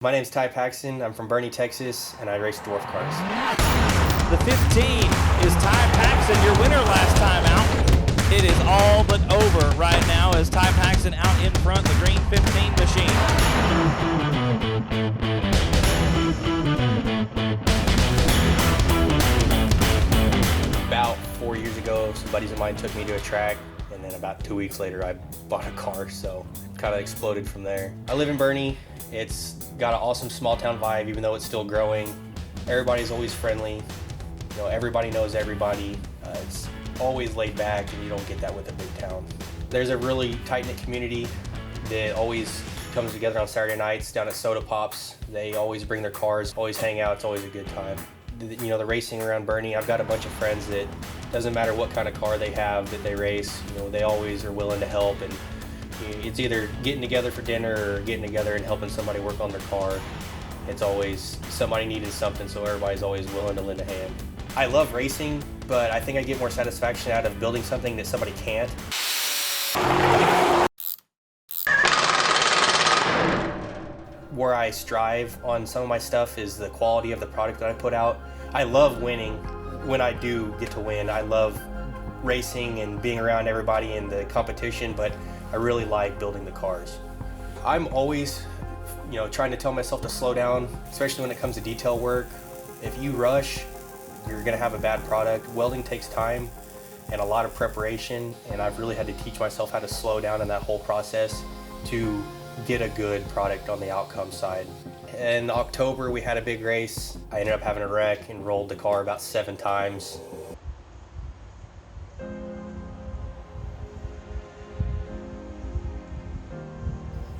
My name's Paxson. I'm from Boerne, Texas, and I race dwarf cars. The 15 is Paxson, your winner last time out. It is all but over right now as Paxson out in front, the green 15 machine. About 4 years ago, some buddies of mine took me to a track, and then about 2 weeks later, I bought a car, so it kind of exploded from there. I live in Boerne. It's got an awesome small town vibe, even though it's still growing. Everybody's always friendly. You know, everybody knows everybody. It's always laid back, and you don't get that with a big town. There's a really tight-knit community that always comes together on Saturday nights down at Soda Pops. They always bring their cars, always hang out. It's always a good time. You know, the racing around Boerne, I've got a bunch of friends that doesn't matter what kind of car they have that they race, you know, they always are willing to help, and it's either getting together for dinner or getting together and helping somebody work on their car. It's always somebody needing something, so everybody's always willing to lend a hand. I love racing, but I think I get more satisfaction out of building something that somebody can't. Where I strive on some of my stuff is the quality of the product that I put out. I love winning when I do get to win. I love racing and being around everybody in the competition, but I really like building the cars. I'm always, you know, trying to tell myself to slow down, especially when it comes to detail work. If you rush, you're gonna have a bad product. Welding takes time and a lot of preparation, and I've really had to teach myself how to slow down in that whole process to get a good product on the outcome side. In October, we had a big race. I ended up having a wreck and rolled the car about 7 times.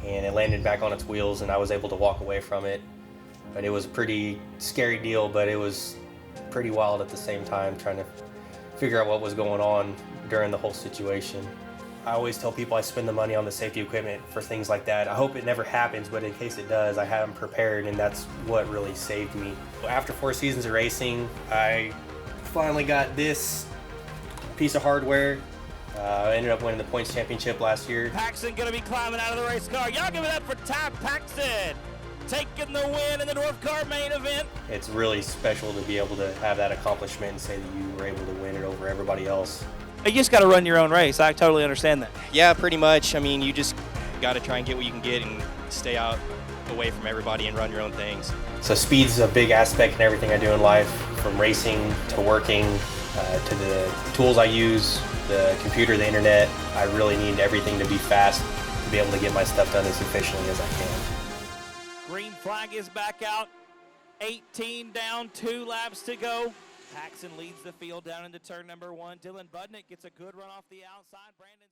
And it landed back on its wheels, and I was able to walk away from it. But it was a pretty scary deal, but it was pretty wild at the same time, trying to figure out what was going on during the whole situation. I always tell people I spend the money on the safety equipment for things like that. I hope it never happens, but in case it does, I have them prepared, and that's what really saved me. After 4 seasons of racing, I finally got this piece of hardware. I ended up winning the points championship last year. Paxson gonna be climbing out of the race car. Y'all give it up for Paxson, taking the win in the dwarf car main event. It's really special to be able to have that accomplishment and say that you were able to win it over everybody else. You just got to run your own race. I totally understand that. Yeah, pretty much. I mean, you just got to try and get what you can get and stay out away from everybody and run your own things. So speed's a big aspect in everything I do in life, from racing to working to the tools I use, the computer, the internet. I really need everything to be fast to be able to get my stuff done as efficiently as I can. Green flag is back out. 18 down, 2 laps to go. Paxson leads the field down into turn number 1. Dylan Budnick gets a good run off the outside. Brandon